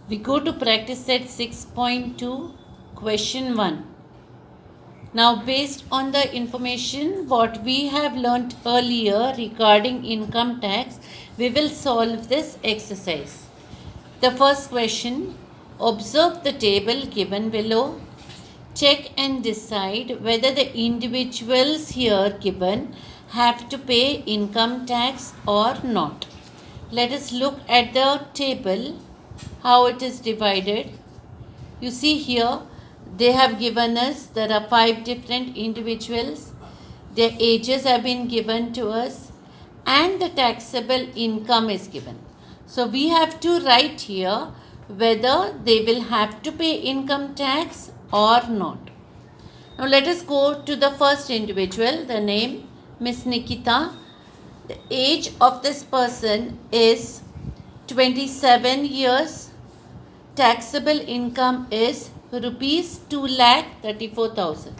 We go to practice set 6.2, question 1. Now, based on the information what we have learnt earlier regarding income tax, we will solve this exercise. The first question, observe the table given below. Check and decide whether the individuals here given have to pay income tax or not. Let us look at the table, how it is divided. You see here, they have given us, there are 5 different individuals. Their ages have been given to us and the taxable income is given. So we have to write here whether they will have to pay income tax or not. Now let us go to the first individual, the name Miss Nikita. The age of this person is 27 years. Taxable income is rupees 2,34,000.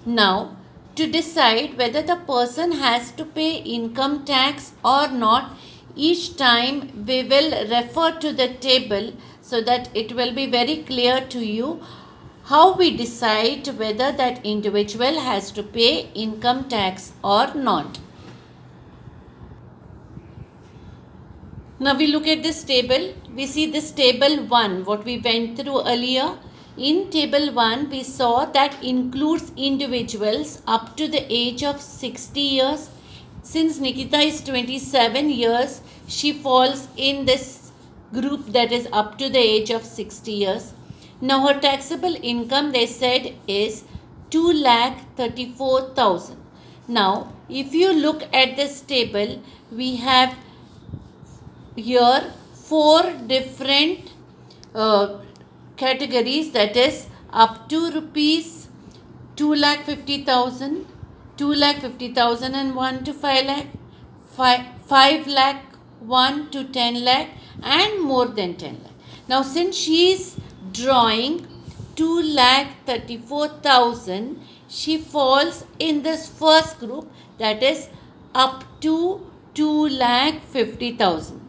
Now, to decide whether the person has to pay income tax or not, each time we will refer to the table so that it will be very clear to you how we decide whether that individual has to pay income tax or not. Now we look at this table. We see this table 1, what we went through earlier. In table 1, we saw that includes individuals up to the age of 60 years. Since Nikita is 27 years, she falls in this group that is up to the age of 60 years. Now her taxable income, they said, is 2,34,000. Now if you look at this table, we have here 4 different categories, that is up to rupees 2,50,000, 2,50,000 and 1 to 5 lakh, 5 lakh, 1 to 10 lakh and more than 10 lakh. Now since she is drawing 2,34,000, she falls in this first group, that is up to 2,50,000.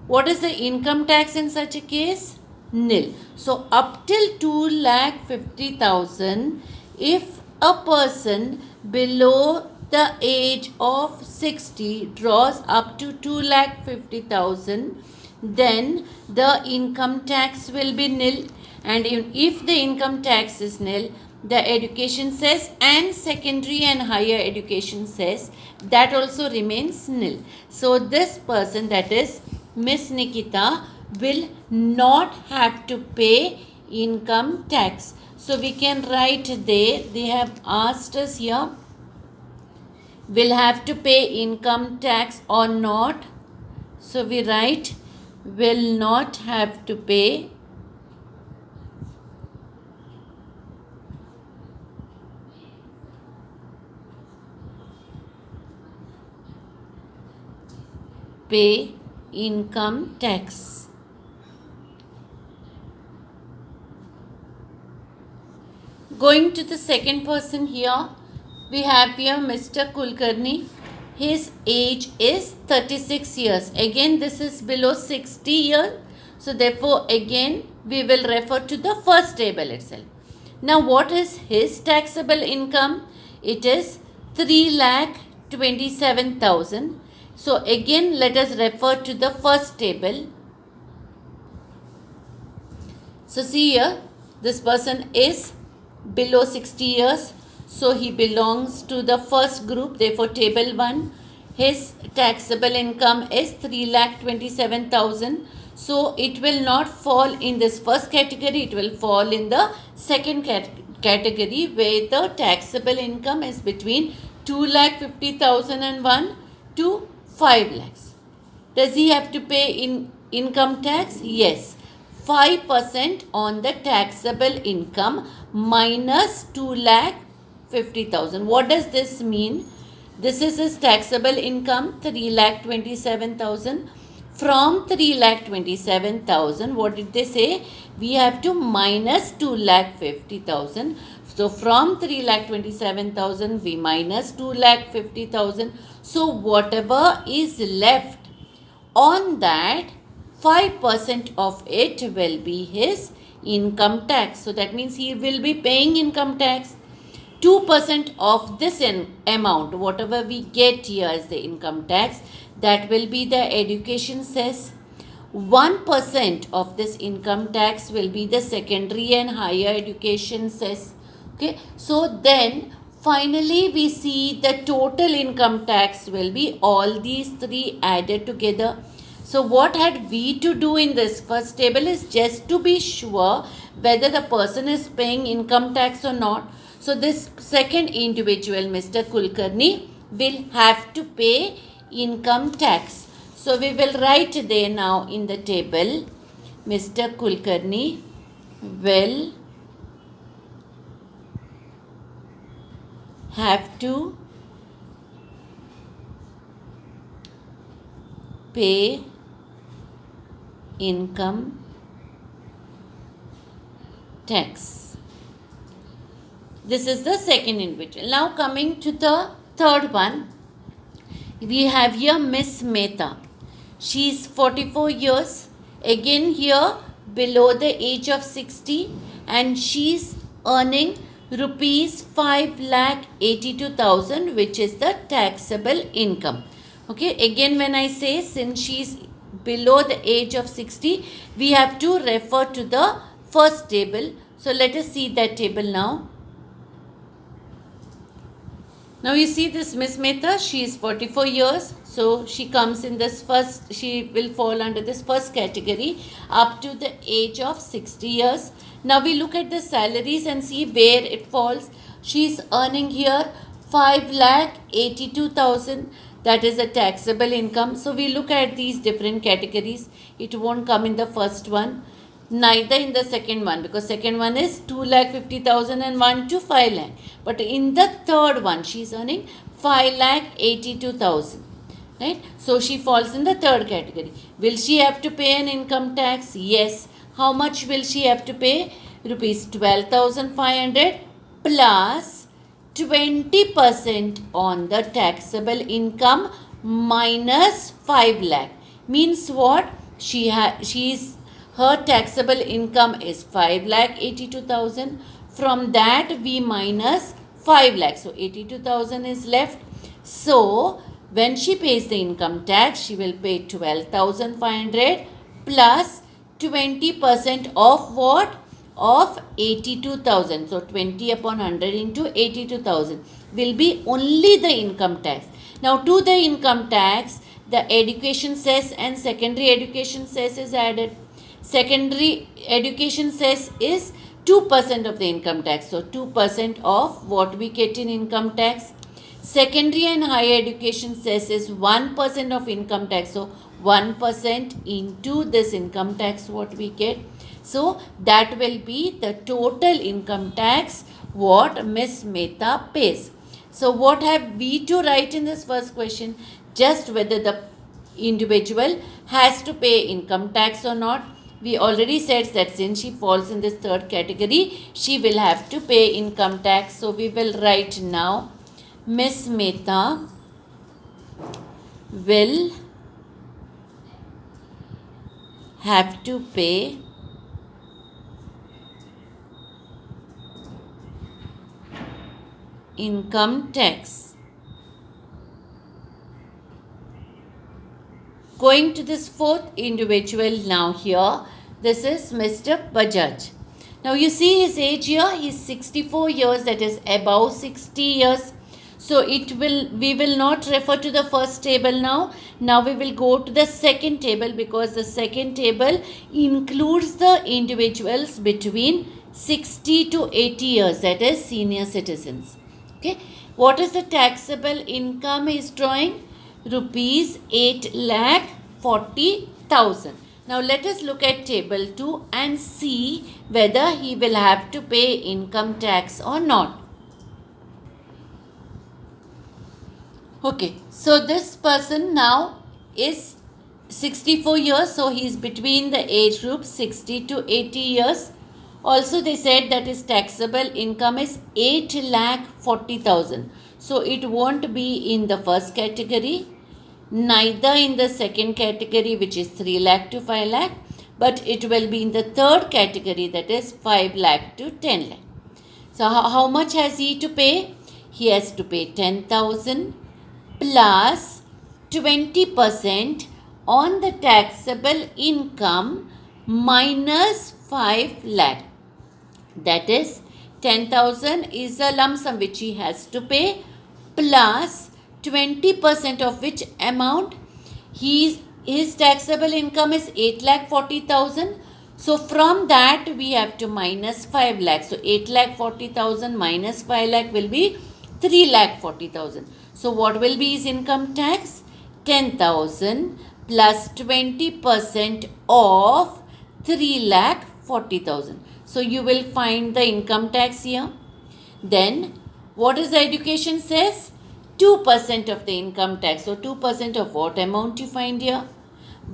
What is the income tax in such a case? Nil. So up till 2,50,000, if a person below the age of 60 draws up to 2,50,000, then the income tax will be nil. And if the income tax is nil, the education cess and secondary and higher education cess, that also remains nil. So this person, that is Miss Nikita, will not have to pay income tax. So we can write there, they have asked us here, will have to pay income tax or not. So we write will not have to pay income tax. Going to the second person here, we have here Mr. Kulkarni. His age is 36 years. Again, this is below 60 years. So therefore, again, we will refer to the first table itself. Now, what is his taxable income? It is 3,27,000. So again, let us refer to the first table. So see here, this person is below 60 years. So he belongs to the first group. Therefore, table 1, his taxable income is 3,27,000. So it will not fall in this first category. It will fall in the second category where the taxable income is between 2,50,000 and 1 to 5 lakhs. Does he have to pay income tax? Yes. 5% on the taxable income minus 2,50,000. What does this mean? This is his taxable income, 3,27,000. From 3,27,000, what did they say? We have to minus 2,50,000. So from 3,27,000, we minus 2,50,000. So whatever is left on that, 5% of it will be his income tax. So that means he will be paying income tax. 2% of this amount, whatever we get here as the income tax, that will be the education cess. 1% of this income tax will be the secondary and higher education cess. Okay, so then finally we see the total income tax will be all these three added together. So what had we to do in this first table is just to be sure whether the person is paying income tax or not. So this second individual, Mr. Kulkarni, will have to pay income tax. So we will write there now in the table, Mr. Kulkarni will have to pay income tax. This is the second individual. Now coming to the third one, we have here Miss Mehta. She is 44 years. Again here below the age of 60, and she is earning rupees 5,82,000, which is the taxable income. Okay, again when I say since she is below the age of 60, we have to refer to the first table. So let us see that table now. Now you see this Miss Mehta, she is 44 years. So she comes in this first, she will fall under this first category up to the age of 60 years. Now we look at the salaries and see where it falls. She is earning here 5,82,000. That is a taxable income. So we look at these different categories. It won't come in the first one, neither in the second one, because second one is 2,50,000 and 1 to 5 lakh. But in the third one, she is earning 5,82,000. Right? So she falls in the third category. Will she have to pay an income tax? Yes. How much will she have to pay? Rupees 12,500 plus 20% on the taxable income minus 5 lakh. Means what? Her taxable income is 5,82,000. From that we minus 5 lakh. So 82,000 is left. So when she pays the income tax, she will pay 12,500 plus 20% of what? Of 82,000. So 20 upon 100 into 82,000 will be only the income tax. Now to the income tax, the education cess and secondary education cess is added. Secondary education cess is 2% of the income tax. So 2% of what we get in income tax. Secondary and higher education cess is 1% of income tax. So 1% into this income tax what we get. So that will be the total income tax what Miss Mehta pays. So what have we to write in this first question? Just whether the individual has to pay income tax or not. We already said that since she falls in this third category, she will have to pay income tax. So we will write now, Miss Mehta will have to pay income tax. Going to this fourth individual now here, this is Mr. Bajaj. Now you see his age here, he is 64 years, that is above 60 years. So we will not refer to the first table now. Now we will go to the second table, because the second table includes the individuals between 60 to 80 years, that is senior citizens. Okay. What is the taxable income he is drawing? Rupees 8,40,000. Now let us look at table 2 and see whether he will have to pay income tax or not. Okay, so this person now is 64 years, so he is between the age group 60 to 80 years. Also they said that his taxable income is 8,40,000. So it won't be in the first category. neither in the second category, which is 3 lakh to 5 lakh, but it will be in the third category, that is 5 lakh to 10 lakh. So how much has he to pay? He has to pay 10,000 plus 20% on the taxable income minus 5 lakh. That is 10,000 is a lump sum which he has to pay, plus 20% of which amount his taxable income is 8,40,000. So from that we have to minus 5 lakh. So 8,40,000 minus 5 lakh will be 3,40,000. So what will be his income tax? 10,000 plus 20% of 3,40,000. So you will find the income tax here. Then what is the education says? 2% of the income tax. So 2% of what amount you find here?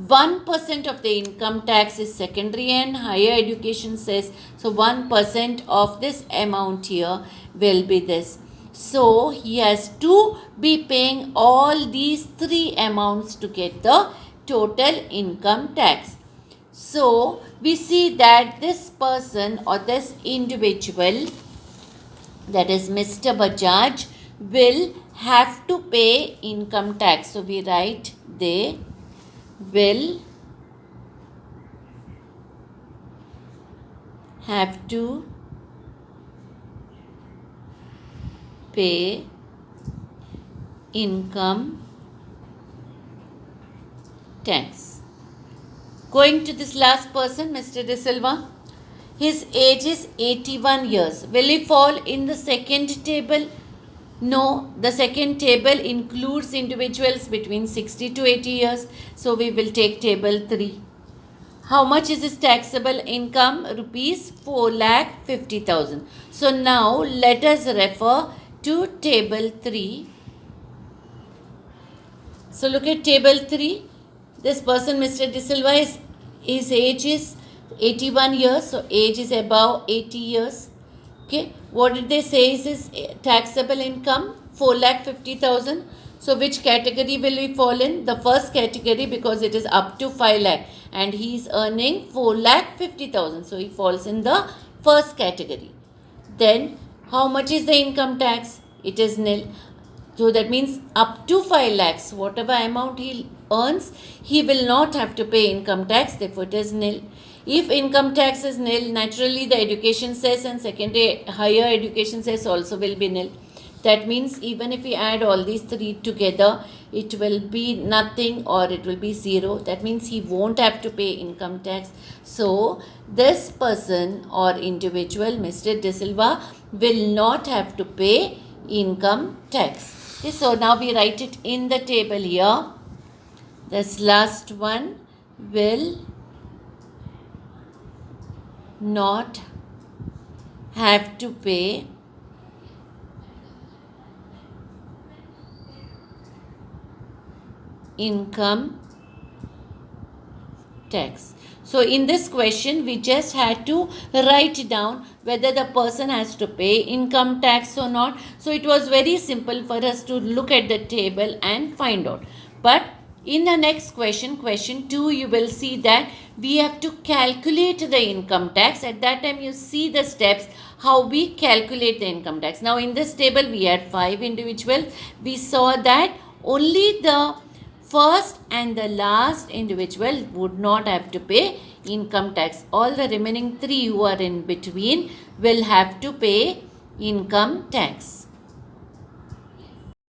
1% of the income tax is secondary and higher education says. So 1% of this amount here will be this. So he has to be paying all these three amounts to get the total income tax. So we see that this person or this individual, that is Mr. Bajaj, will have to pay income tax. So we write they will have to pay income tax. Going to this last person, Mr. De Silva, his age is 81 years. Will he fall in the second table? No, the second table includes individuals between 60 to 80 years. So we will take table 3. How much is his taxable income? Rupees 4,50,000. So now let us refer to table 3. So look at table 3. This person, Mr. De Silva, his age is 81 years. So age is above 80 years. Okay. What did they say is his taxable income? 4,50,000. So which category will we fall in? The first category, because it is up to 5 lakh and he is earning 4,50,000. So he falls in the first category. Then how much is the income tax? It is nil. So that means up to 5 lakhs, whatever amount he earns, he will not have to pay income tax. Therefore it is nil. If income tax is nil, naturally the education cess and secondary higher education cess also will be nil. That means even if we add all these three together, it will be nothing or it will be 0. That means he won't have to pay income tax. So this person or individual, Mr. De Silva, will not have to pay income tax. Okay, so now we write it in the table here. This last one will not have to pay income tax. So in this question, we just had to write down whether the person has to pay income tax or not. So it was very simple for us to look at the table and find out. But in the next question, question 2, you will see that we have to calculate the income tax. At that time, you see the steps how we calculate the income tax. Now in this table, we had 5 individuals. We saw that only the first and the last individual would not have to pay income tax. All the remaining 3 who are in between will have to pay income tax.